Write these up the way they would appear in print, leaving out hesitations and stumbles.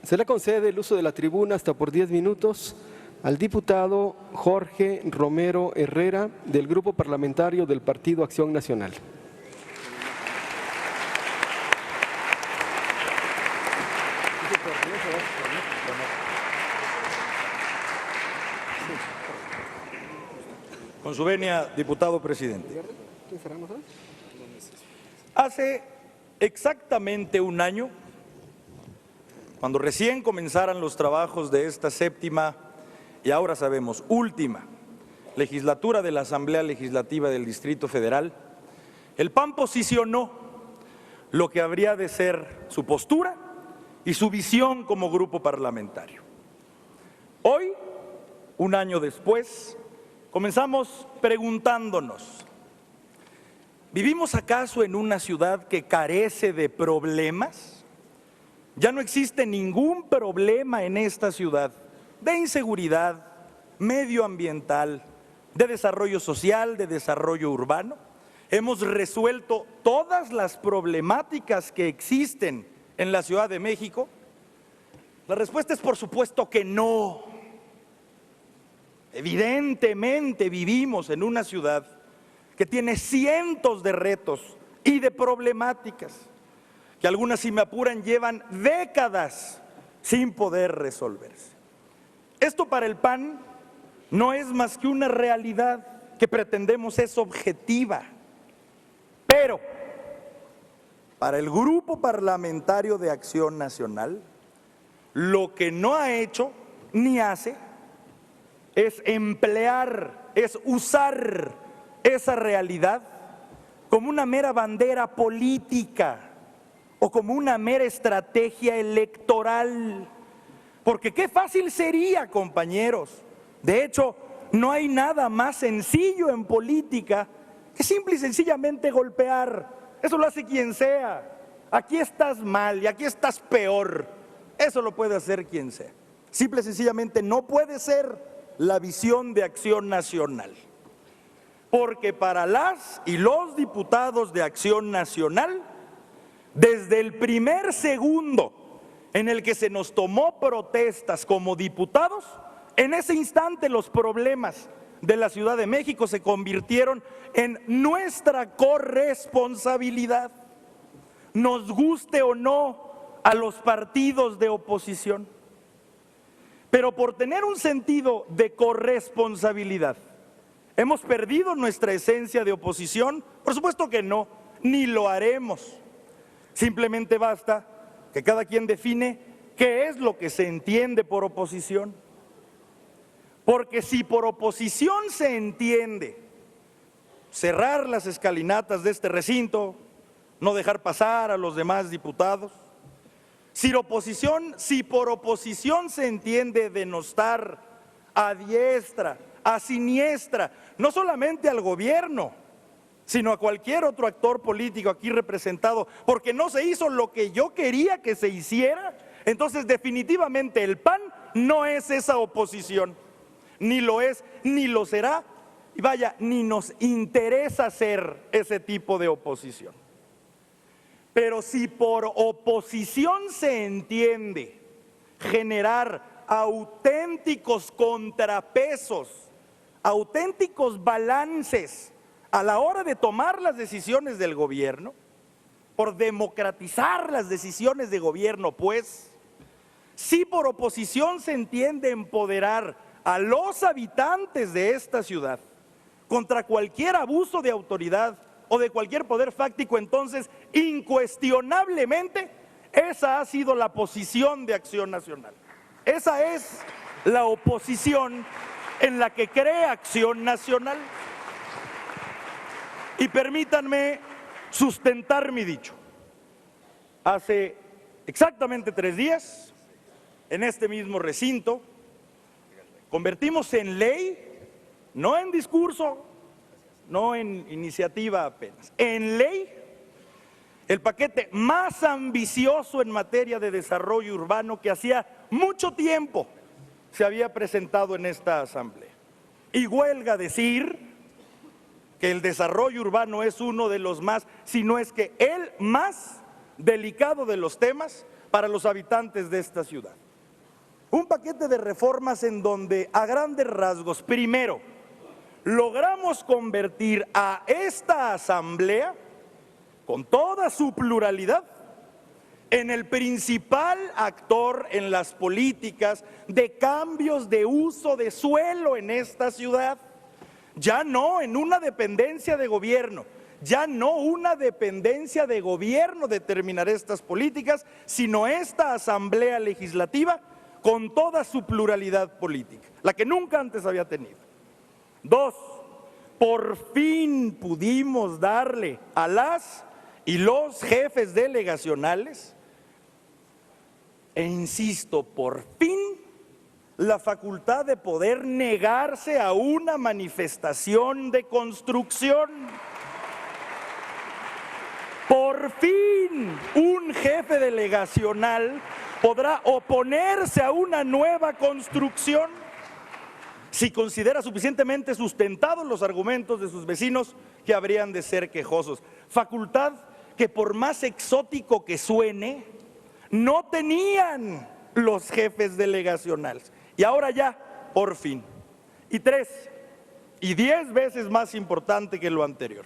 Se le concede el uso de la tribuna hasta por 10 minutos al diputado Jorge Romero Herrera, del Grupo Parlamentario del Partido Acción Nacional. Con su venia, diputado presidente. Hace exactamente un año, cuando recién comenzaran los trabajos de esta séptima y ahora sabemos última legislatura de la Asamblea Legislativa del Distrito Federal, el PAN posicionó lo que habría de ser su postura y su visión como grupo parlamentario. Hoy, un año después, comenzamos preguntándonos, ¿vivimos acaso en una ciudad que carece de problemas? Ya no existe ningún problema en esta ciudad de inseguridad, medioambiental, de desarrollo social, de desarrollo urbano. ¿Hemos resuelto todas las problemáticas que existen en la Ciudad de México? La respuesta es por supuesto que no. Evidentemente vivimos en una ciudad que tiene cientos de retos y de problemáticas, que algunas, si me apuran, llevan décadas sin poder resolverse. Esto para el PAN no es más que una realidad que pretendemos es objetiva, pero para el Grupo Parlamentario de Acción Nacional, lo que no ha hecho ni hace es emplear, es usar esa realidad como una mera bandera política o como una mera estrategia electoral. Porque qué fácil sería, compañeros. De hecho, no hay nada más sencillo en política que simple y sencillamente golpear. Eso lo hace quien sea. Aquí estás mal y aquí estás peor. Eso lo puede hacer quien sea. Simple y sencillamente no puede ser la visión de Acción Nacional. Porque para las y los diputados de Acción Nacional, desde el primer segundo en el que se nos tomó protestas como diputados, en ese instante los problemas de la Ciudad de México se convirtieron en nuestra corresponsabilidad, nos guste o no a los partidos de oposición. Pero por tener un sentido de corresponsabilidad, ¿hemos perdido nuestra esencia de oposición? Por supuesto que no, ni lo haremos. Simplemente basta que cada quien define qué es lo que se entiende por oposición. Porque si por oposición se entiende cerrar las escalinatas de este recinto, no dejar pasar a los demás diputados, si por oposición se entiende denostar a diestra, a siniestra, no solamente al gobierno, sino a cualquier otro actor político aquí representado, porque no se hizo lo que yo quería que se hiciera, entonces definitivamente el PAN no es esa oposición, ni lo es, ni lo será, y vaya, ni nos interesa ser ese tipo de oposición. Pero si por oposición se entiende generar auténticos contrapesos, auténticos balances a la hora de tomar las decisiones del gobierno, por democratizar las decisiones de gobierno, pues, si por oposición se entiende empoderar a los habitantes de esta ciudad contra cualquier abuso de autoridad o de cualquier poder fáctico, entonces, incuestionablemente, esa ha sido la posición de Acción Nacional. Esa es la oposición en la que cree Acción Nacional. Y permítanme sustentar mi dicho. Hace exactamente 3 días, en este mismo recinto, convertimos en ley, no en discurso, no en iniciativa apenas, en ley, el paquete más ambicioso en materia de desarrollo urbano que hacía mucho tiempo se había presentado en esta Asamblea. Y huelga decir que el desarrollo urbano es uno de los más, si no es que el más delicado de los temas, para los habitantes de esta ciudad. Un paquete de reformas en donde, a grandes rasgos, primero, logramos convertir a esta asamblea, con toda su pluralidad, en el principal actor en las políticas de cambios de uso de suelo en esta ciudad. Ya no en una dependencia de gobierno, ya no una dependencia de gobierno determinará estas políticas, sino esta asamblea legislativa con toda su pluralidad política, la que nunca antes había tenido. 2, por fin pudimos darle a las y los jefes delegacionales, e insisto, por fin, la facultad de poder negarse a una manifestación de construcción. Por fin, un jefe delegacional podrá oponerse a una nueva construcción si considera suficientemente sustentados los argumentos de sus vecinos que habrían de ser quejosos. Facultad que, por más exótico que suene, no tenían los jefes delegacionales. Y ahora ya, por fin. Y 3, y 10 veces más importante que lo anterior,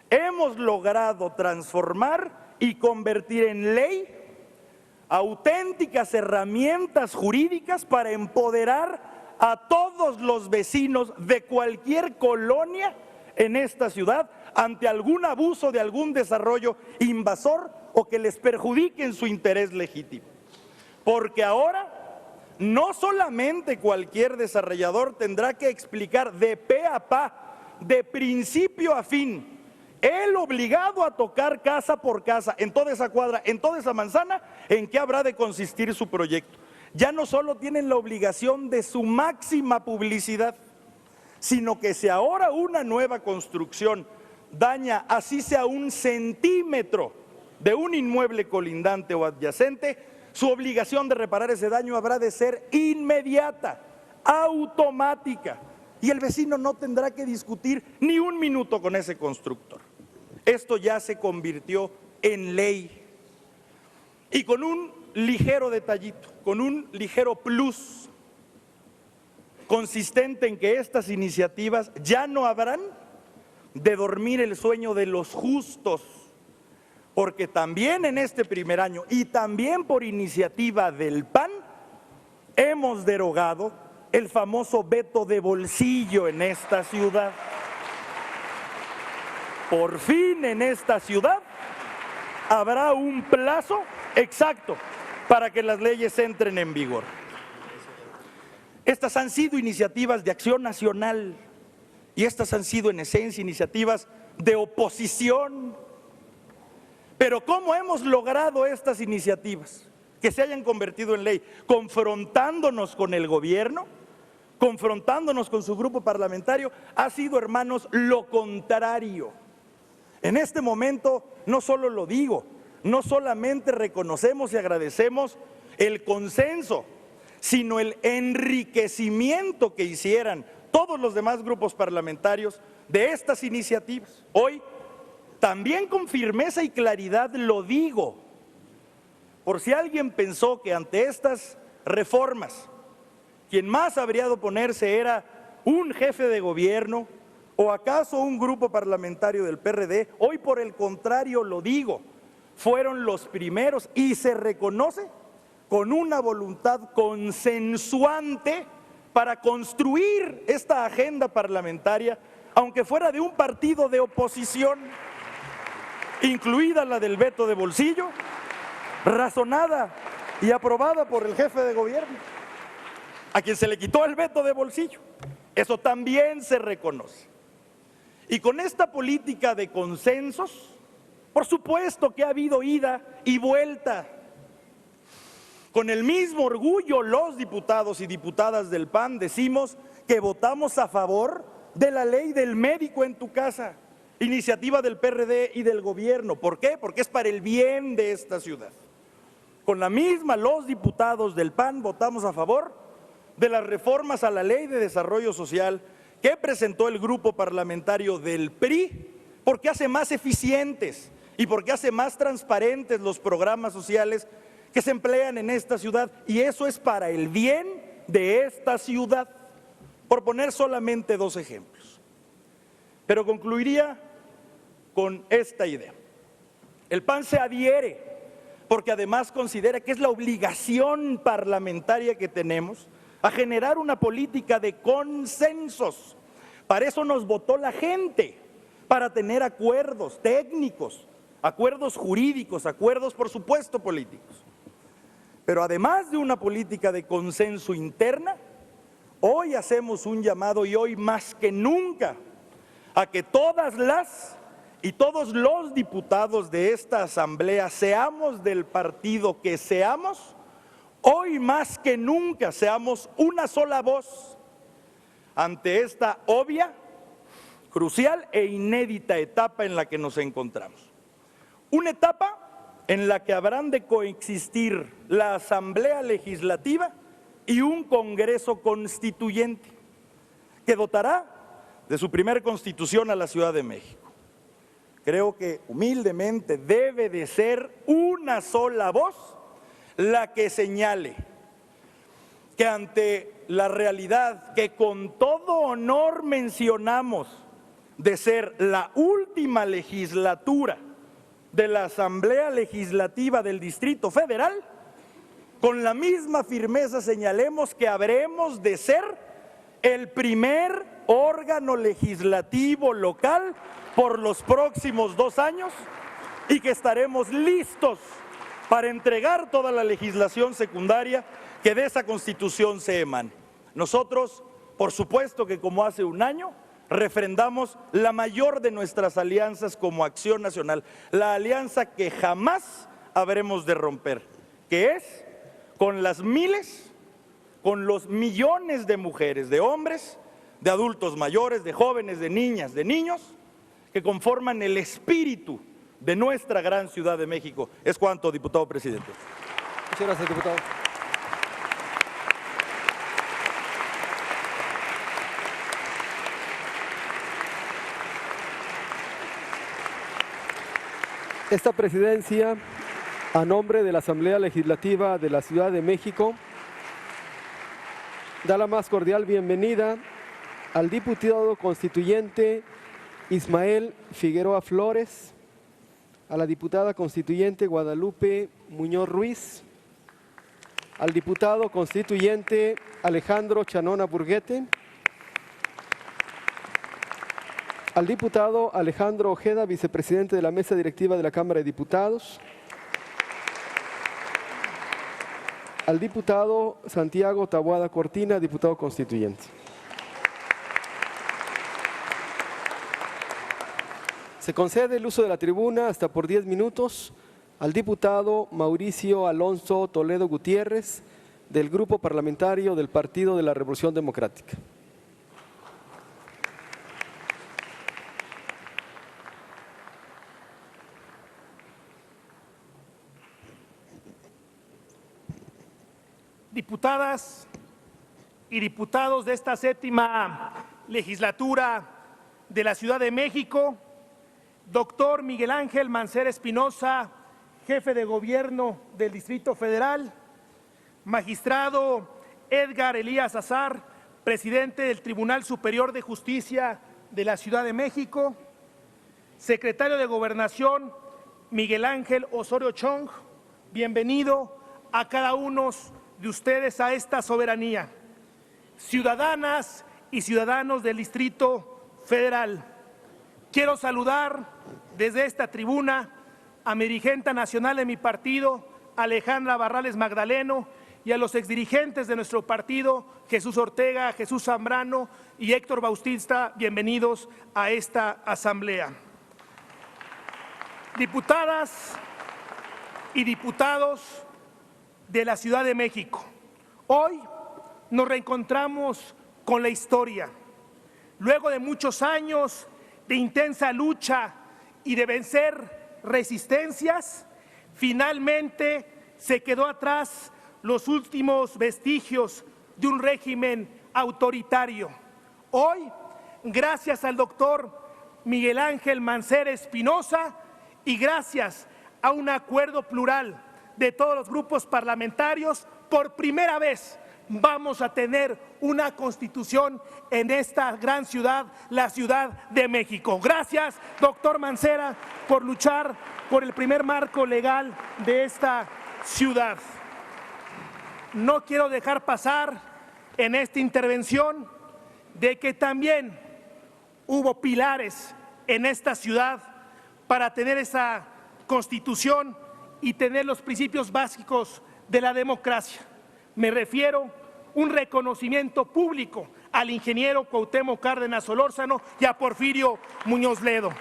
hemos logrado transformar y convertir en ley auténticas herramientas jurídicas para empoderar a todos los vecinos de cualquier colonia en esta ciudad ante algún abuso de algún desarrollo invasor o que les perjudique en su interés legítimo. Porque ahora no solamente cualquier desarrollador tendrá que explicar de pe a pa, de principio a fin, él obligado a tocar casa por casa, en toda esa cuadra, en toda esa manzana, en qué habrá de consistir su proyecto. Ya no solo tienen la obligación de su máxima publicidad, sino que si ahora una nueva construcción daña así sea 1 centímetro de un inmueble colindante o adyacente, su obligación de reparar ese daño habrá de ser inmediata, automática, y el vecino no tendrá que discutir ni un minuto con ese constructor. Esto ya se convirtió en ley. Y con un ligero detallito, con un ligero plus, consistente en que estas iniciativas ya no habrán de dormir el sueño de los justos, porque también en este primer año y también por iniciativa del PAN hemos derogado el famoso veto de bolsillo en esta ciudad. Por fin en esta ciudad habrá un plazo exacto para que las leyes entren en vigor. Estas han sido iniciativas de acción nacional y estas han sido en esencia iniciativas de oposición. Pero ¿cómo hemos logrado estas iniciativas que se hayan convertido en ley? Confrontándonos con el gobierno, confrontándonos con su grupo parlamentario. Ha sido, hermanos, lo contrario. En este momento no solo lo digo, no solamente reconocemos y agradecemos el consenso, sino el enriquecimiento que hicieran todos los demás grupos parlamentarios de estas iniciativas. Hoy, también con firmeza y claridad lo digo, por si alguien pensó que ante estas reformas quien más habría de oponerse era un jefe de gobierno o acaso un grupo parlamentario del PRD, hoy por el contrario lo digo, fueron los primeros y se reconoce con una voluntad consensuante para construir esta agenda parlamentaria, aunque fuera de un partido de oposición, incluida la del veto de bolsillo, razonada y aprobada por el jefe de gobierno, a quien se le quitó el veto de bolsillo. Eso también se reconoce. Y con esta política de consensos, por supuesto que ha habido ida y vuelta. Con el mismo orgullo, los diputados y diputadas del PAN decimos que votamos a favor de la ley del médico en tu casa, iniciativa del PRD y del gobierno. ¿Por qué? Porque es para el bien de esta ciudad. Con la misma, los diputados del PAN votamos a favor de las reformas a la Ley de Desarrollo Social que presentó el grupo parlamentario del PRI, porque hace más eficientes y porque hace más transparentes los programas sociales que se emplean en esta ciudad, y eso es para el bien de esta ciudad, por poner solamente 2 ejemplos. Pero concluiría con esta idea. El PAN se adhiere porque además considera que es la obligación parlamentaria que tenemos a generar una política de consensos. Para eso nos votó la gente, para tener acuerdos técnicos, acuerdos jurídicos, acuerdos por supuesto políticos. Pero además de una política de consenso interna, hoy hacemos un llamado, y hoy más que nunca, a que todas las y todos los diputados de esta asamblea, seamos del partido que seamos, hoy más que nunca seamos una sola voz ante esta obvia, crucial e inédita etapa en la que nos encontramos. Una etapa en la que habrán de coexistir la Asamblea Legislativa y un Congreso Constituyente, que dotará de su primer constitución a la Ciudad de México. Creo que humildemente debe de ser una sola voz la que señale que ante la realidad que con todo honor mencionamos de ser la última legislatura de la Asamblea Legislativa del Distrito Federal, con la misma firmeza señalemos que habremos de ser el primer órgano legislativo local por los próximos 2 años y que estaremos listos para entregar toda la legislación secundaria que de esa Constitución se emane. Nosotros, por supuesto que como hace un año, refrendamos la mayor de nuestras alianzas como Acción Nacional, la alianza que jamás habremos de romper, que es con las miles, con los millones de mujeres, de hombres, de adultos mayores, de jóvenes, de niñas, de niños, que conforman el espíritu de nuestra gran Ciudad de México. Es cuanto, diputado presidente. Muchas gracias, diputado. Esta presidencia, a nombre de la Asamblea Legislativa de la Ciudad de México, da la más cordial bienvenida al diputado constituyente Ismael Figueroa Flores, a la diputada constituyente Guadalupe Muñoz Ruiz, al diputado constituyente Alejandro Chanona Burguete, al diputado Alejandro Ojeda, vicepresidente de la Mesa Directiva de la Cámara de Diputados, al diputado Santiago Taboada Cortina, diputado constituyente. Se concede el uso de la tribuna hasta por 10 minutos al diputado Mauricio Alonso Toledo Gutiérrez, del Grupo Parlamentario del Partido de la Revolución Democrática. Diputadas y diputados de esta 7ª legislatura de la Ciudad de México, doctor Miguel Ángel Mancera Espinosa, jefe de gobierno del Distrito Federal, magistrado Edgar Elías Azar, presidente del Tribunal Superior de Justicia de la Ciudad de México, secretario de Gobernación Miguel Ángel Osorio Chong, bienvenido a cada uno de ustedes a esta soberanía. Ciudadanas y ciudadanos del Distrito Federal, quiero saludar desde esta tribuna a mi dirigente nacional de mi partido, Alejandra Barrales Magdaleno, y a los exdirigentes de nuestro partido, Jesús Ortega, Jesús Zambrano y Héctor Bautista, bienvenidos a esta asamblea. Diputadas y diputados de la Ciudad de México, hoy nos reencontramos con la historia. Luego de muchos años de intensa lucha y de vencer resistencias, finalmente se quedó atrás los últimos vestigios de un régimen autoritario. Hoy, gracias al doctor Miguel Ángel Mancera Espinosa y gracias a un acuerdo plural de todos los grupos parlamentarios, por primera vez vamos a tener una constitución en esta gran ciudad, la Ciudad de México. Gracias, doctor Mancera, por luchar por el primer marco legal de esta ciudad. No quiero dejar pasar en esta intervención de que también hubo pilares en esta ciudad para tener esa constitución y tener los principios básicos de la democracia. Me refiero a un reconocimiento público al ingeniero Cuauhtémoc Cárdenas Solórzano y a Porfirio Muñoz Ledo.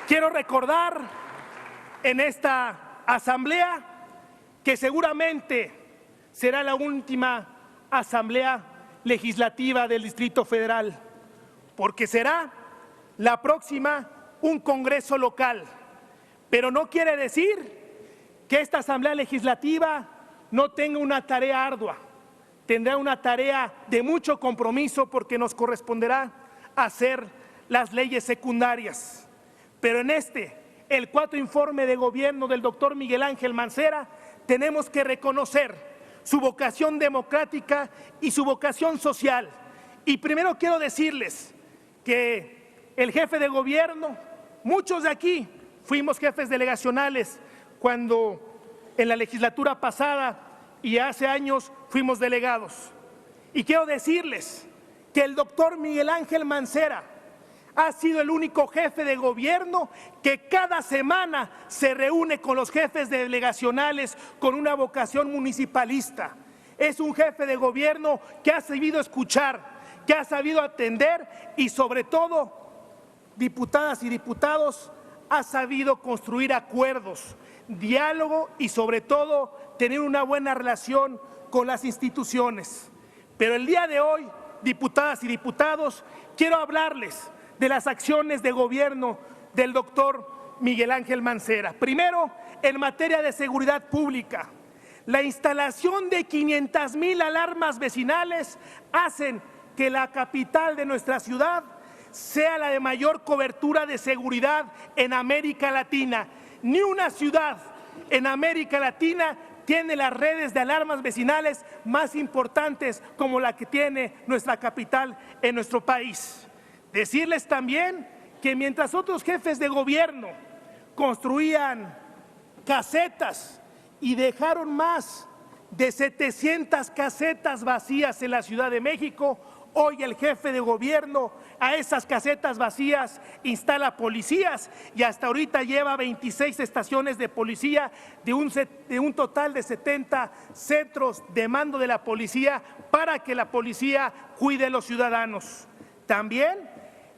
Quiero recordar en esta asamblea que seguramente será la última asamblea legislativa del Distrito Federal, porque será la próxima un congreso local, pero no quiere decir que esta asamblea legislativa no tenga una tarea ardua, tendrá una tarea de mucho compromiso porque nos corresponderá hacer las leyes secundarias. Pero en el cuarto informe de gobierno del doctor Miguel Ángel Mancera, tenemos que reconocer su vocación democrática y su vocación social. Y primero quiero decirles que el jefe de gobierno, muchos de aquí fuimos jefes delegacionales cuando en la legislatura pasada y hace años fuimos delegados. Y quiero decirles que el doctor Miguel Ángel Mancera ha sido el único jefe de gobierno que cada semana se reúne con los jefes delegacionales con una vocación municipalista. Es un jefe de gobierno que ha sabido escuchar, que ha sabido atender y sobre todo, diputadas y diputados, ha sabido construir acuerdos, diálogo y sobre todo tener una buena relación con las instituciones. Pero el día de hoy, diputadas y diputados, quiero hablarles de las acciones de gobierno del doctor Miguel Ángel Mancera. Primero, en materia de seguridad pública, la instalación de 500,000 alarmas vecinales hacen que la capital de nuestra ciudad sea la de mayor cobertura de seguridad en América Latina. Ni una ciudad en América Latina tiene las redes de alarmas vecinales más importantes como la que tiene nuestra capital en nuestro país. Decirles también que mientras otros jefes de gobierno construían casetas y dejaron más de 700 casetas vacías en la Ciudad de México, hoy el jefe de gobierno a esas casetas vacías instala policías y hasta ahorita lleva 26 estaciones de policía de un total de 70 centros de mando de la policía para que la policía cuide a los ciudadanos. También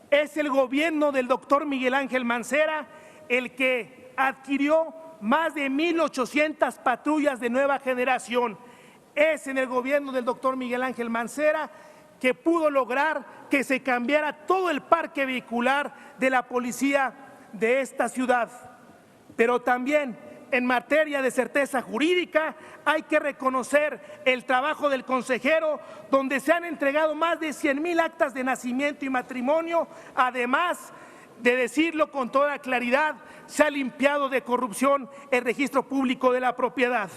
es el gobierno del doctor Miguel Ángel Mancera el que adquirió más de 1,800 patrullas de nueva generación. Es en el gobierno del doctor Miguel Ángel Mancera que pudo lograr que se cambiara todo el parque vehicular de la policía de esta ciudad. Pero también en materia de certeza jurídica hay que reconocer el trabajo del consejero, donde se han entregado más de 100,000 actas de nacimiento y matrimonio. Además de decirlo con toda claridad, se ha limpiado de corrupción el registro público de la propiedad.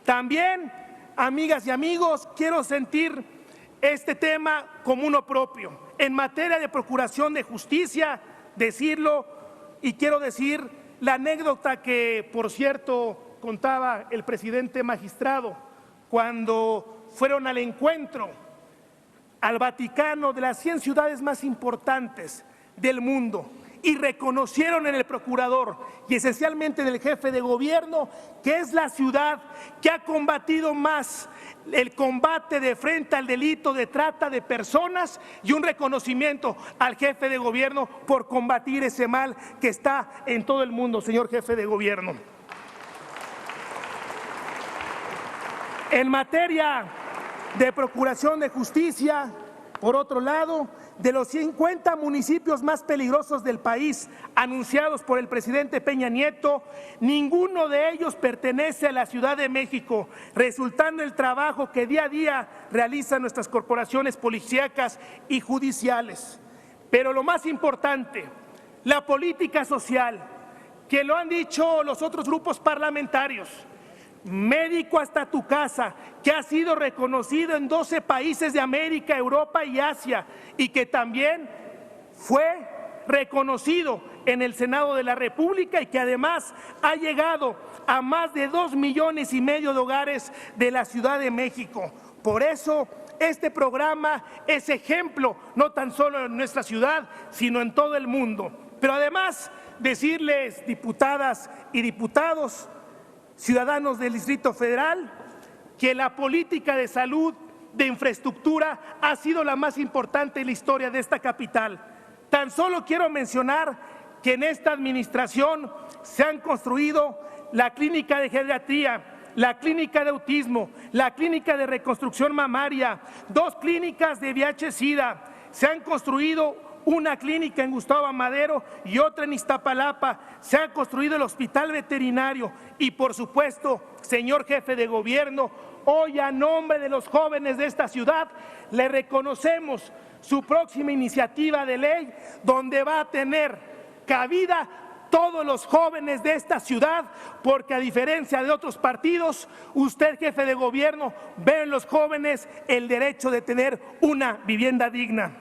También, amigas y amigos, quiero sentir este tema como uno propio. En materia de procuración de justicia, decirlo, y quiero decir la anécdota que, por cierto, contaba el presidente magistrado cuando fueron al encuentro al Vaticano de las 100 ciudades más importantes del mundo y reconocieron en el procurador y esencialmente en el jefe de gobierno que es la ciudad que ha combatido más el combate de frente al delito de trata de personas, y un reconocimiento al jefe de gobierno por combatir ese mal que está en todo el mundo, señor jefe de gobierno. En materia de procuración de justicia, por otro lado, de los 50 municipios más peligrosos del país anunciados por el presidente Peña Nieto, ninguno de ellos pertenece a la Ciudad de México, resultando el trabajo que día a día realizan nuestras corporaciones policíacas y judiciales. Pero lo más importante, la política social, que lo han dicho los otros grupos parlamentarios, Médico hasta tu casa, que ha sido reconocido en 12 países de América, Europa y Asia, y que también fue reconocido en el Senado de la República y que además ha llegado a más de 2,5 millones de hogares de la Ciudad de México. Por eso, este programa es ejemplo, no tan solo en nuestra ciudad, sino en todo el mundo. Pero además, decirles, diputadas y diputados, ciudadanos del Distrito Federal, que la política de salud, de infraestructura, ha sido la más importante en la historia de esta capital. Tan solo quiero mencionar que en esta administración se han construido la clínica de geriatría, la clínica de autismo, la clínica de reconstrucción mamaria, 2 clínicas de VIH-Sida, se han construido una clínica en Gustavo Amadero y otra en Iztapalapa, se ha construido el hospital veterinario y, por supuesto, señor jefe de gobierno, hoy a nombre de los jóvenes de esta ciudad le reconocemos su próxima iniciativa de ley donde va a tener cabida todos los jóvenes de esta ciudad, porque a diferencia de otros partidos, usted, jefe de gobierno, ve en los jóvenes el derecho de tener una vivienda digna.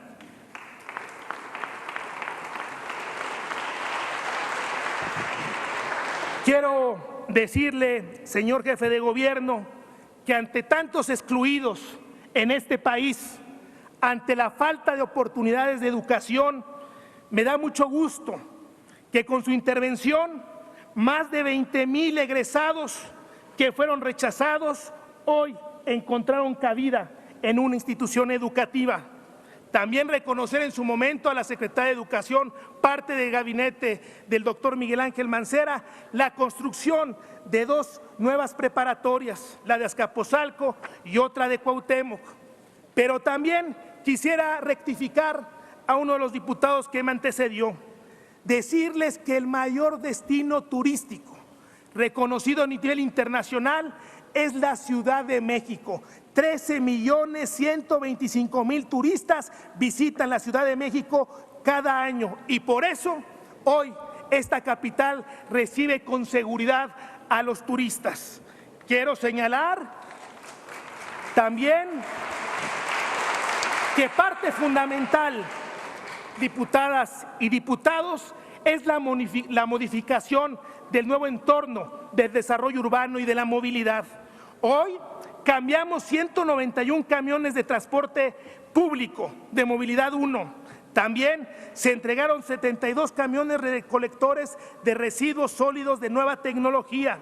Quiero decirle, señor jefe de gobierno, que ante tantos excluidos en este país, ante la falta de oportunidades de educación, me da mucho gusto que con su intervención más de 20,000 egresados que fueron rechazados hoy encontraron cabida en una institución educativa. También reconocer en su momento a la secretaria de Educación, parte del gabinete del doctor Miguel Ángel Mancera, la construcción de 2 nuevas preparatorias, la de Azcapotzalco y otra de Cuauhtémoc. Pero también quisiera rectificar a uno de los diputados que me antecedió, decirles que el mayor destino turístico reconocido a nivel internacional es la Ciudad de México. 13,125,000 turistas visitan la Ciudad de México cada año y por eso hoy esta capital recibe con seguridad a los turistas. Quiero señalar también que parte fundamental, diputadas y diputados, es la modificación del nuevo entorno del desarrollo urbano y de la movilidad. Hoy cambiamos 191 camiones de transporte público de movilidad 1. También se entregaron 72 camiones recolectores de residuos sólidos de nueva tecnología.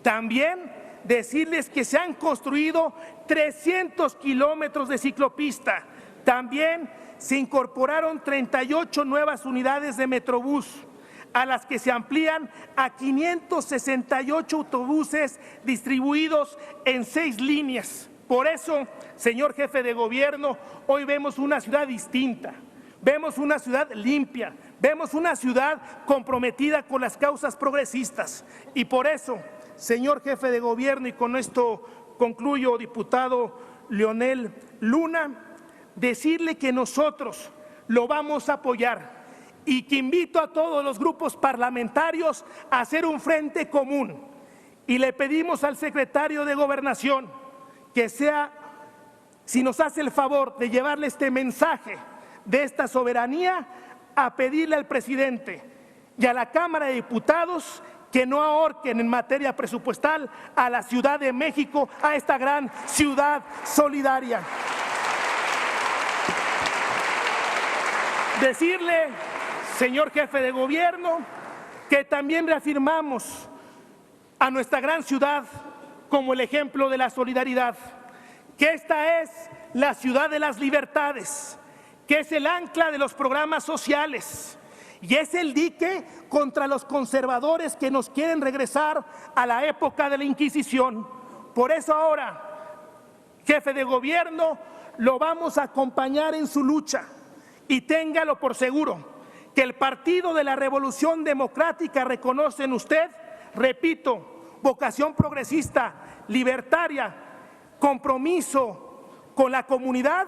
También decirles que se han construido 300 kilómetros de ciclopista. También se incorporaron 38 nuevas unidades de Metrobús, a las que se amplían a 568 autobuses distribuidos en 6 líneas. Por eso, señor jefe de gobierno, hoy vemos una ciudad distinta, vemos una ciudad limpia, vemos una ciudad comprometida con las causas progresistas. Y por eso, señor jefe de gobierno, y con esto concluyo, diputado Leonel Luna, decirle que nosotros lo vamos a apoyar y que invito a todos los grupos parlamentarios a hacer un frente común. Y le pedimos al secretario de Gobernación que sea, si nos hace el favor de llevarle este mensaje de esta soberanía, a pedirle al presidente y a la Cámara de Diputados que no ahorquen en materia presupuestal a la Ciudad de México, a esta gran ciudad solidaria. Decirle, señor jefe de gobierno, que también reafirmamos a nuestra gran ciudad como el ejemplo de la solidaridad, que esta es la ciudad de las libertades, que es el ancla de los programas sociales y es el dique contra los conservadores que nos quieren regresar a la época de la Inquisición. Por eso ahora, jefe de gobierno, lo vamos a acompañar en su lucha y téngalo por seguro que el Partido de la Revolución Democrática reconoce en usted, repito, vocación progresista, libertaria, compromiso con la comunidad,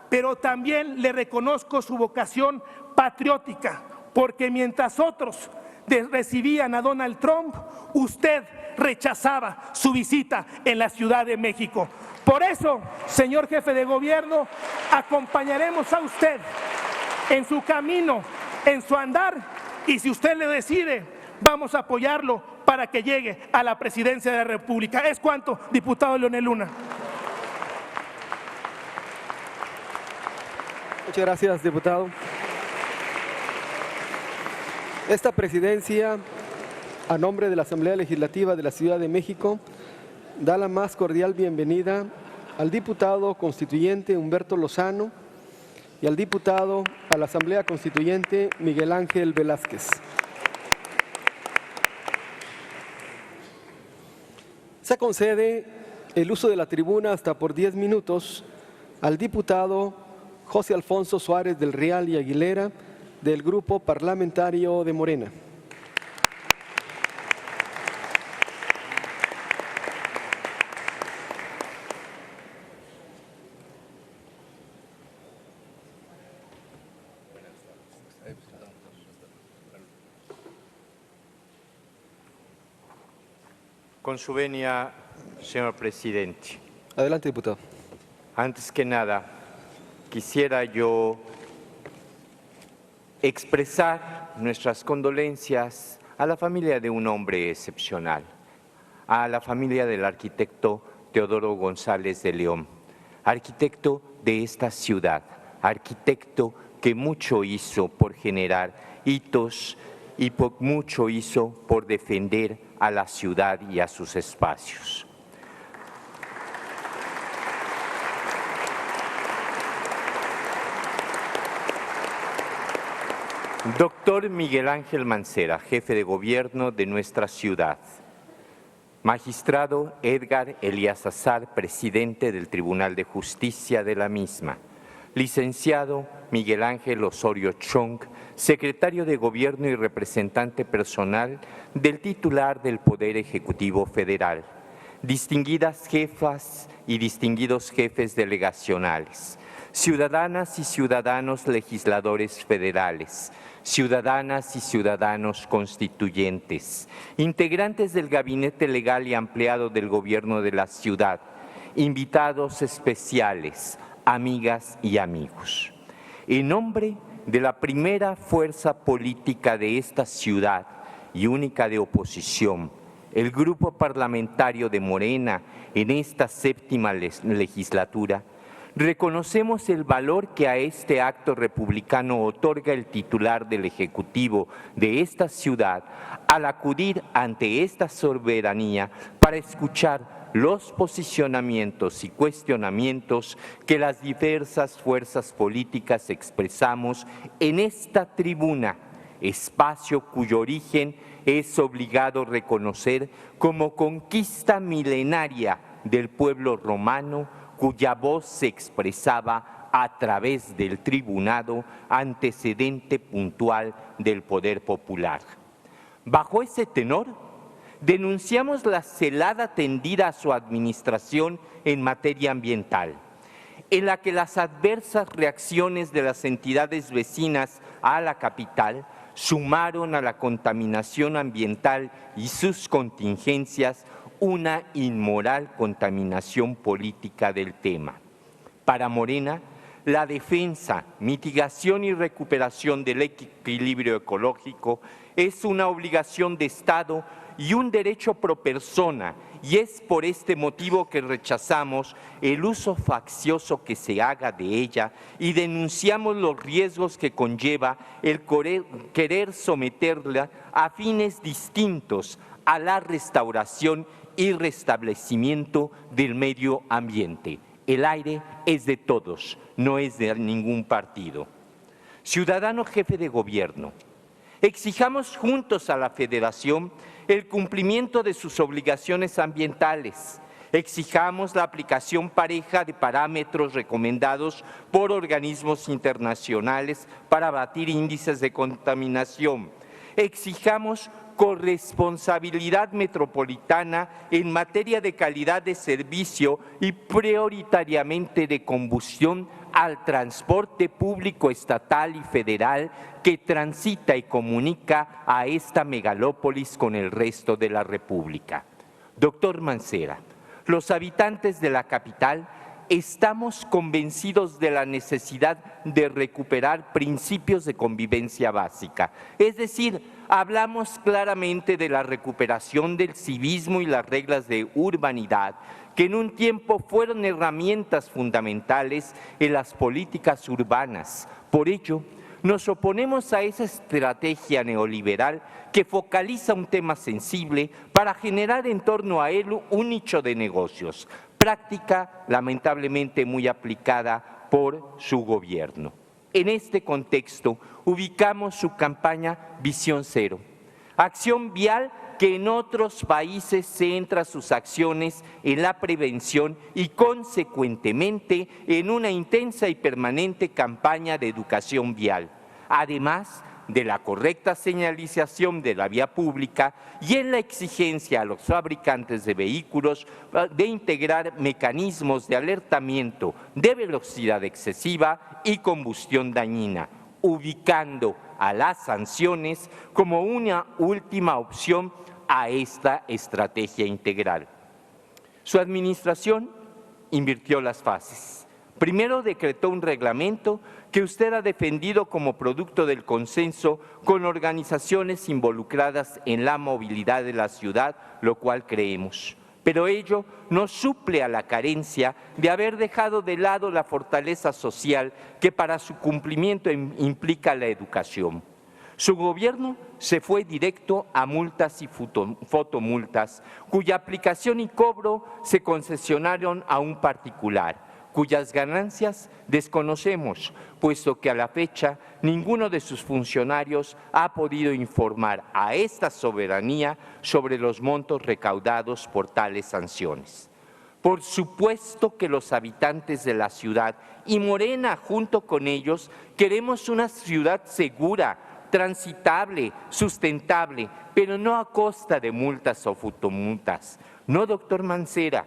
pero también le reconozco su vocación patriótica, porque mientras otros recibían a Donald Trump, usted rechazaba su visita en la Ciudad de México. Por eso, señor jefe de gobierno, acompañaremos a usted en su camino, en su andar, y si usted le decide, vamos a apoyarlo para que llegue a la presidencia de la República. Es cuanto, diputado Leonel Luna. Muchas gracias, diputado. Esta presidencia, a nombre de la Asamblea Legislativa de la Ciudad de México, da la más cordial bienvenida al diputado constituyente Humberto Lozano y al diputado a la Asamblea Constituyente Miguel Ángel Velázquez. Se concede el uso de la tribuna hasta por 10 minutos al diputado José Alfonso Suárez del Real y Aguilera, del Grupo Parlamentario de Morena. Con su venia, señor presidente. Adelante, diputado. Antes que nada, quisiera yo expresar nuestras condolencias a la familia de un hombre excepcional, a la familia del arquitecto Teodoro González de León, arquitecto de esta ciudad, arquitecto que mucho hizo por generar hitos y mucho hizo por defender a la ciudad y a sus espacios. Doctor Miguel Ángel Mancera, jefe de gobierno de nuestra ciudad. Magistrado Edgar Elías Azar, presidente del Tribunal de Justicia de la misma. Licenciado Miguel Ángel Osorio Chong, secretario de Gobierno y representante personal del titular del Poder Ejecutivo Federal. Distinguidas jefas y distinguidos jefes delegacionales. Ciudadanas y ciudadanos legisladores federales, ciudadanas y ciudadanos constituyentes, integrantes del Gabinete Legal y Ampliado del Gobierno de la Ciudad, invitados especiales, amigas y amigos. En nombre de la primera fuerza política de esta ciudad y única de oposición, el Grupo Parlamentario de Morena en esta séptima legislatura, reconocemos el valor que a este acto republicano otorga el titular del Ejecutivo de esta ciudad al acudir ante esta soberanía para escuchar los posicionamientos y cuestionamientos que las diversas fuerzas políticas expresamos en esta tribuna, espacio cuyo origen es obligado reconocer como conquista milenaria del pueblo romano, cuya voz se expresaba a través del tribunado, antecedente puntual del poder popular. Bajo ese tenor, denunciamos la celada tendida a su administración en materia ambiental, en la que las adversas reacciones de las entidades vecinas a la capital sumaron a la contaminación ambiental y sus contingencias una inmoral contaminación política del tema. Para Morena, la defensa, mitigación y recuperación del equilibrio ecológico es una obligación de Estado y un derecho pro persona, y es por este motivo que rechazamos el uso faccioso que se haga de ella y denunciamos los riesgos que conlleva el querer someterla a fines distintos a la restauración y restablecimiento del medio ambiente. El aire es de todos, no es de ningún partido. Ciudadano jefe de gobierno, exijamos juntos a la Federación el cumplimiento de sus obligaciones ambientales. Exijamos la aplicación pareja de parámetros recomendados por organismos internacionales para abatir índices de contaminación. Exijamos corresponsabilidad metropolitana en materia de calidad de servicio y prioritariamente de combustión al transporte público estatal y federal que transita y comunica a esta megalópolis con el resto de la República. Doctor Mancera, los habitantes de la capital estamos convencidos de la necesidad de recuperar principios de convivencia básica. Es decir, hablamos claramente de la recuperación del civismo y las reglas de urbanidad, que en un tiempo fueron herramientas fundamentales en las políticas urbanas. Por ello, nos oponemos a esa estrategia neoliberal que focaliza un tema sensible para generar en torno a él un nicho de negocios, práctica lamentablemente muy aplicada por su gobierno. En este contexto, ubicamos su campaña Visión Cero, acción vial que en otros países centra sus acciones en la prevención y consecuentemente en una intensa y permanente campaña de educación vial, además de la correcta señalización de la vía pública y en la exigencia a los fabricantes de vehículos de integrar mecanismos de alertamiento de velocidad excesiva y combustión dañina, ubicando a las sanciones como una última opción a esta estrategia integral. Su administración invirtió las fases. Primero decretó un reglamento que usted ha defendido como producto del consenso con organizaciones involucradas en la movilidad de la ciudad, lo cual creemos. Pero ello no suple a la carencia de haber dejado de lado la fortaleza social que para su cumplimiento implica la educación. Su gobierno se fue directo a multas y fotomultas, cuya aplicación y cobro se concesionaron a un particular, cuyas ganancias desconocemos, puesto que a la fecha ninguno de sus funcionarios ha podido informar a esta soberanía sobre los montos recaudados por tales sanciones. Por supuesto que los habitantes de la ciudad y Morena junto con ellos queremos una ciudad segura, transitable, sustentable, pero no a costa de multas o fotomultas. No, doctor Mancera,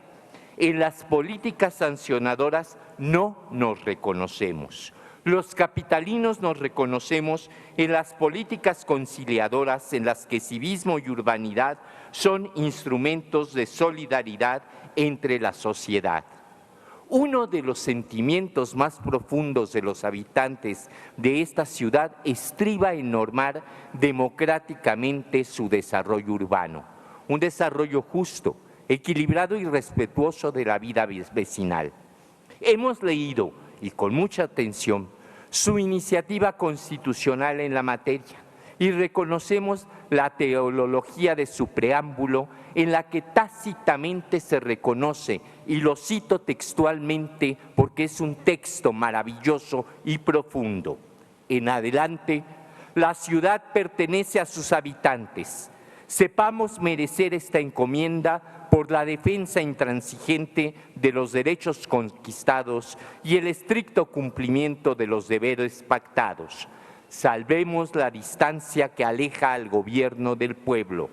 en las políticas sancionadoras no nos reconocemos. Los capitalinos nos reconocemos en las políticas conciliadoras en las que civismo y urbanidad son instrumentos de solidaridad entre la sociedad. Uno de los sentimientos más profundos de los habitantes de esta ciudad estriba en normar democráticamente su desarrollo urbano, un desarrollo justo, equilibrado y respetuoso de la vida vecinal. Hemos leído, y con mucha atención, su iniciativa constitucional en la materia y reconocemos la teología de su preámbulo en la que tácitamente se reconoce, y lo cito textualmente porque es un texto maravilloso y profundo. En adelante, la ciudad pertenece a sus habitantes. Sepamos merecer esta encomienda por la defensa intransigente de los derechos conquistados y el estricto cumplimiento de los deberes pactados. Salvemos la distancia que aleja al gobierno del pueblo.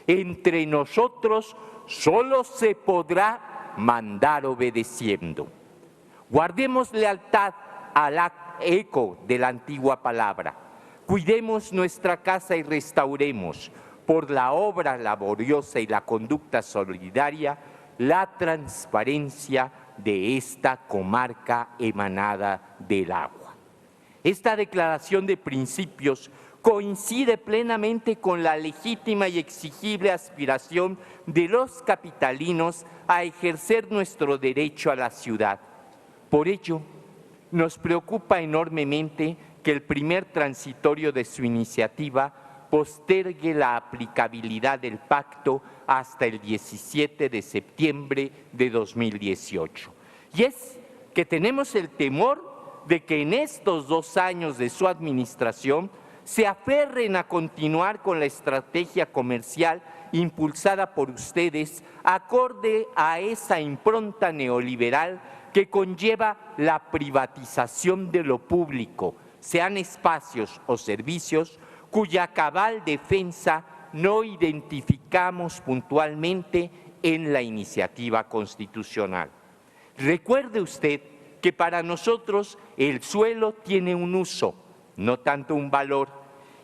Entre nosotros solo se podrá mandar obedeciendo. Guardemos lealtad al eco de la antigua palabra. Cuidemos nuestra casa y restauremos, por la obra laboriosa y la conducta solidaria, la transparencia de esta comarca emanada del agua. Esta declaración de principios coincide plenamente con la legítima y exigible aspiración de los capitalinos a ejercer nuestro derecho a la ciudad. Por ello, nos preocupa enormemente que el primer transitorio de su iniciativa postergue la aplicabilidad del pacto hasta el 17 de septiembre de 2018. Y es que tenemos el temor de que en estos 2 años de su administración se aferren a continuar con la estrategia comercial impulsada por ustedes acorde a esa impronta neoliberal que conlleva la privatización de lo público, sean espacios o servicios, cuya cabal defensa no identificamos puntualmente en la iniciativa constitucional. Recuerde usted que para nosotros el suelo tiene un uso, no tanto un valor,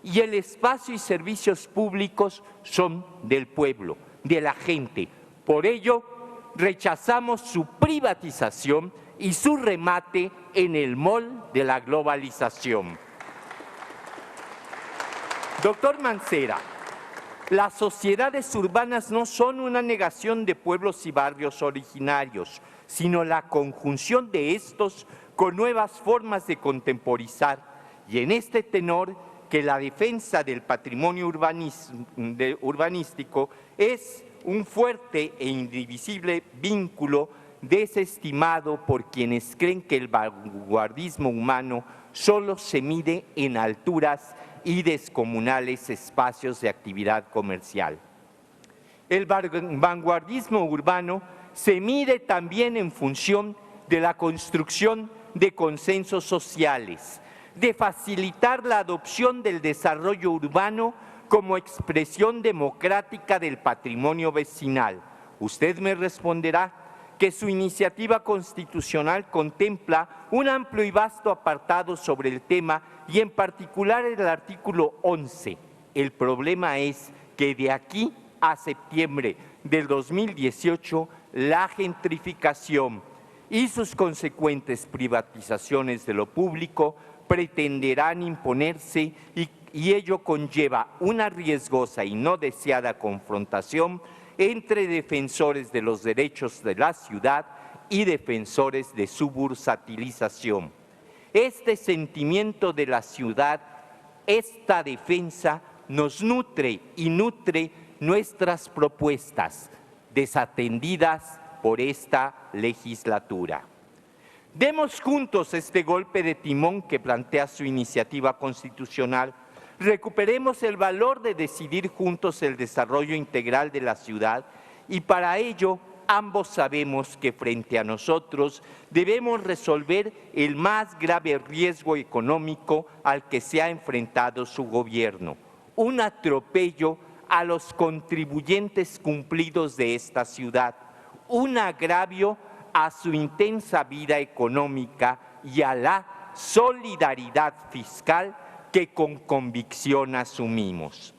y el espacio y servicios públicos son del pueblo, de la gente. Por ello, rechazamos su privatización y su remate en el mall de la globalización. Doctor Mancera, las sociedades urbanas no son una negación de pueblos y barrios originarios, sino la conjunción de estos con nuevas formas de contemporizar. Y en este tenor, que la defensa del patrimonio urbanístico es un fuerte e indivisible vínculo desestimado por quienes creen que el vanguardismo humano solo se mide en alturas y descomunales espacios de actividad comercial. El vanguardismo urbano se mide también en función de la construcción de consensos sociales, de facilitar la adopción del desarrollo urbano como expresión democrática del patrimonio vecinal. Usted me responderá que su iniciativa constitucional contempla un amplio y vasto apartado sobre el tema y en particular el artículo 11. El problema es que de aquí a septiembre del 2018 la gentrificación y sus consecuentes privatizaciones de lo público pretenderán imponerse y ello conlleva una riesgosa y no deseada confrontación entre defensores de los derechos de la ciudad y defensores de su bursatilización. Este sentimiento de la ciudad, esta defensa, nos nutre y nutre nuestras propuestas, desatendidas por esta legislatura. Demos juntos este golpe de timón que plantea su iniciativa constitucional. Recuperemos el valor de decidir juntos el desarrollo integral de la ciudad y para ello ambos sabemos que frente a nosotros debemos resolver el más grave riesgo económico al que se ha enfrentado su gobierno, un atropello a los contribuyentes cumplidos de esta ciudad, un agravio a su intensa vida económica y a la solidaridad fiscal que con convicción asumimos.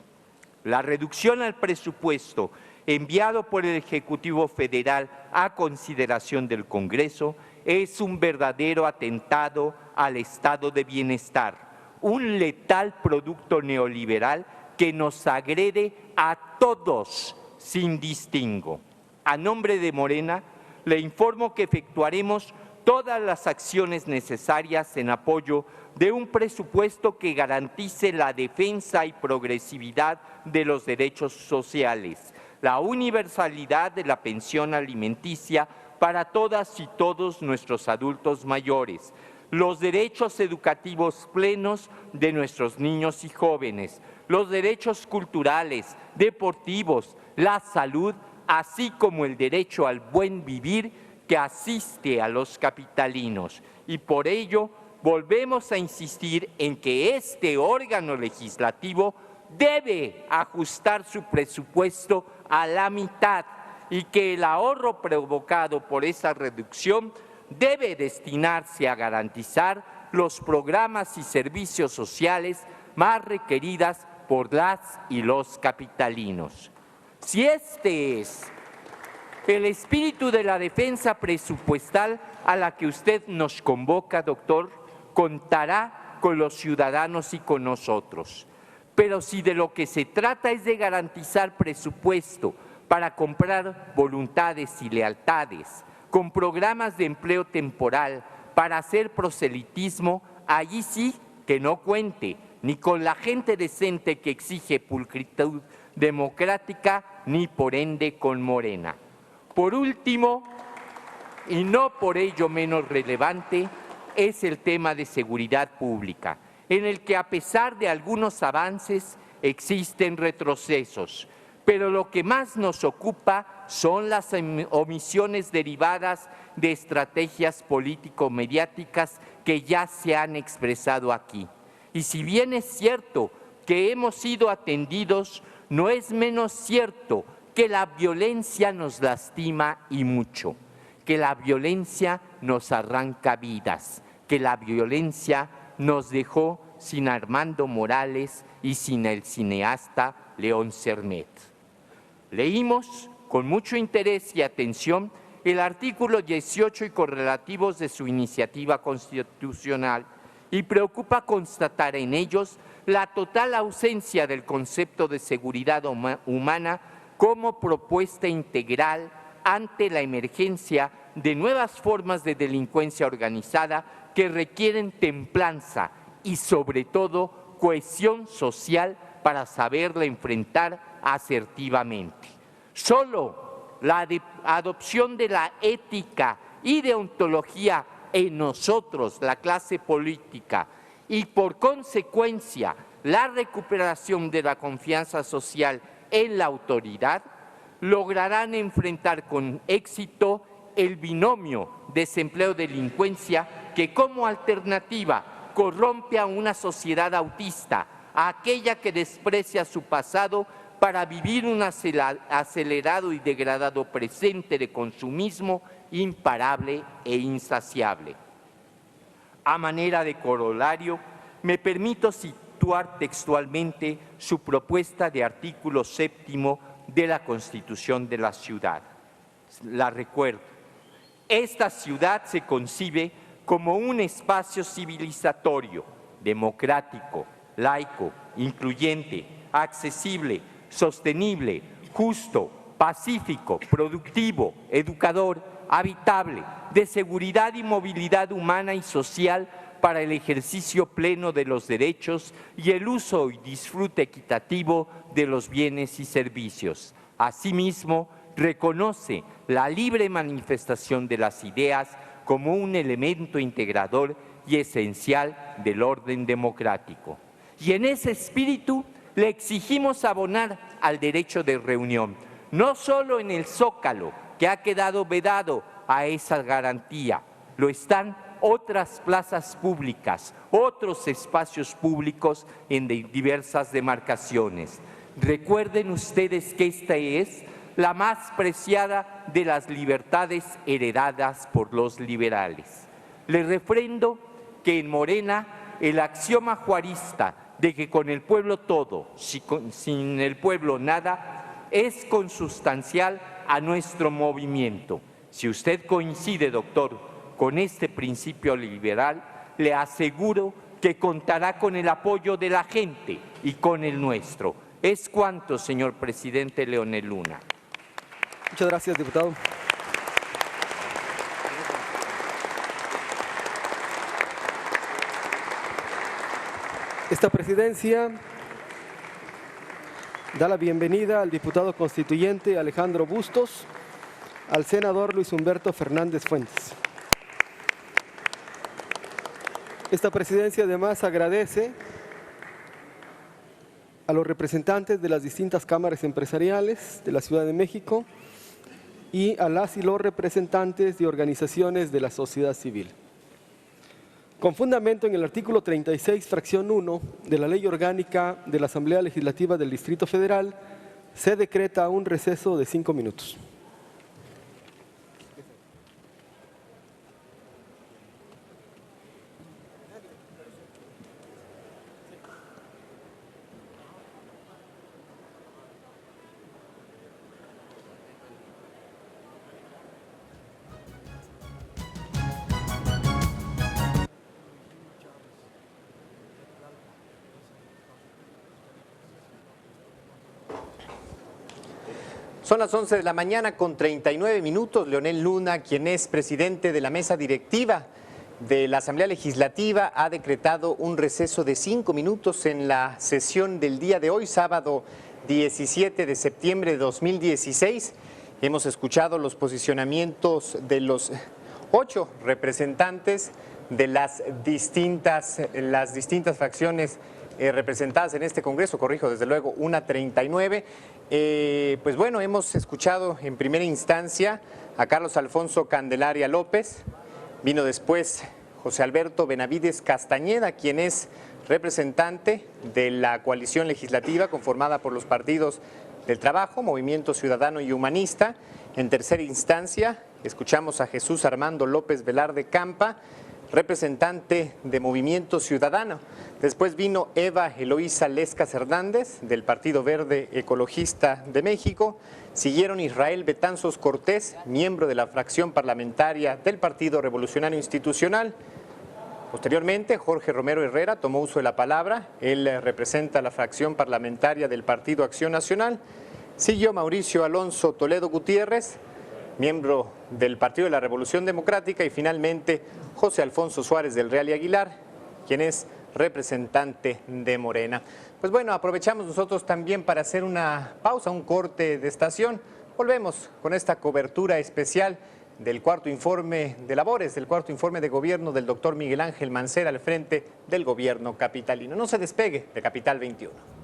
La reducción al presupuesto enviado por el Ejecutivo Federal a consideración del Congreso es un verdadero atentado al estado de bienestar, un letal producto neoliberal que nos agrede a todos sin distingo. A nombre de Morena, le informo que efectuaremos todas las acciones necesarias en apoyo de un presupuesto que garantice la defensa y progresividad de los derechos sociales, la universalidad de la pensión alimenticia para todas y todos nuestros adultos mayores, los derechos educativos plenos de nuestros niños y jóvenes, los derechos culturales, deportivos, la salud, así como el derecho al buen vivir que asiste a los capitalinos. Y por ello volvemos a insistir en que este órgano legislativo debe ajustar su presupuesto a la mitad y que el ahorro provocado por esa reducción debe destinarse a garantizar los programas y servicios sociales más requeridas por las y los capitalinos. Si este es el espíritu de la defensa presupuestal a la que usted nos convoca, doctor, contará con los ciudadanos y con nosotros. Pero si de lo que se trata es de garantizar presupuesto para comprar voluntades y lealtades, con programas de empleo temporal para hacer proselitismo, allí sí que no cuente ni con la gente decente que exige pulcritud democrática, ni por ende con Morena. Por último, y no por ello menos relevante, es el tema de seguridad pública, en el que a pesar de algunos avances existen retrocesos, pero lo que más nos ocupa son las omisiones derivadas de estrategias político-mediáticas que ya se han expresado aquí. Y si bien es cierto que hemos sido atendidos, no es menos cierto que la violencia nos lastima y mucho, que la violencia nos arranca vidas, que la violencia nos dejó sin Armando Morales y sin el cineasta León Sermet. Leímos con mucho interés y atención el artículo 18 y correlativos de su iniciativa constitucional y preocupa constatar en ellos la total ausencia del concepto de seguridad humana como propuesta integral ante la emergencia de nuevas formas de delincuencia organizada que requieren templanza y sobre todo cohesión social para saberla enfrentar asertivamente. Solo la adopción de la ética y deontología en nosotros, la clase política, y por consecuencia la recuperación de la confianza social en la autoridad, lograrán enfrentar con éxito el binomio desempleo-delincuencia que como alternativa corrompe a una sociedad autista, a aquella que desprecia su pasado para vivir un acelerado y degradado presente de consumismo imparable e insaciable. A manera de corolario, me permito situar textualmente su propuesta de artículo 7º de la Constitución de la ciudad. La recuerdo. Esta ciudad se concibe como un espacio civilizatorio, democrático, laico, incluyente, accesible, sostenible, justo, pacífico, productivo, educador, habitable, de seguridad y movilidad humana y social para el ejercicio pleno de los derechos y el uso y disfrute equitativo de los bienes y servicios. Asimismo, reconoce la libre manifestación de las ideas como un elemento integrador y esencial del orden democrático. Y en ese espíritu le exigimos abonar al derecho de reunión, no solo en el Zócalo, que ha quedado vedado a esa garantía, lo están otras plazas públicas, otros espacios públicos en diversas demarcaciones. Recuerden ustedes que esta es la más preciada de las libertades heredadas por los liberales. Les refrendo que en Morena el axioma juarista de que con el pueblo todo, sin el pueblo nada, es consustancial a nuestro movimiento. Si usted coincide, doctor, con este principio liberal, le aseguro que contará con el apoyo de la gente y con el nuestro. Es cuanto, señor presidente Leonel Luna. Muchas gracias, diputado. Esta presidencia da la bienvenida al diputado constituyente Alejandro Bustos, al senador Luis Humberto Fernández Fuentes. Esta presidencia además agradece a los representantes de las distintas cámaras empresariales de la Ciudad de México y a las y los representantes de organizaciones de la sociedad civil. Con fundamento en el artículo 36, fracción 1 de la Ley Orgánica de la Asamblea Legislativa del Distrito Federal, se decreta un receso de 5 minutos. Son las 11 de la mañana con 39 minutos. Leonel Luna, quien es presidente de la mesa directiva de la Asamblea Legislativa, ha decretado un receso de 5 minutos en la sesión del día de hoy, sábado 17 de septiembre de 2016. Hemos escuchado los posicionamientos de los 8 representantes de las distintas fracciones representadas en este Congreso, corrijo, desde luego, una 39. Pues bueno, hemos escuchado en primera instancia a Carlos Alfonso Candelaria López, vino después José Alberto Benavides Castañeda, quien es representante de la coalición legislativa conformada por los partidos del Trabajo, Movimiento Ciudadano y Humanista. En tercera instancia, escuchamos a Jesús Armando López Velarde Campa, representante de Movimiento Ciudadano. Después vino Eva Eloísa Lescas Hernández, del Partido Verde Ecologista de México. Siguieron Israel Betanzos Cortés, miembro de la fracción parlamentaria del Partido Revolucionario Institucional. Posteriormente, Jorge Romero Herrera tomó uso de la palabra. Él representa la fracción parlamentaria del Partido Acción Nacional. Siguió Mauricio Alonso Toledo Gutiérrez, miembro del Partido de la Revolución Democrática. Y finalmente, José Alfonso Suárez del Real y Aguilar, quien es representante de Morena. Pues bueno, aprovechamos nosotros también para hacer una pausa, un corte de estación. Volvemos con esta cobertura especial del cuarto informe de labores, del cuarto informe de gobierno del doctor Miguel Ángel Mancera al frente del gobierno capitalino. No se despegue de Capital 21.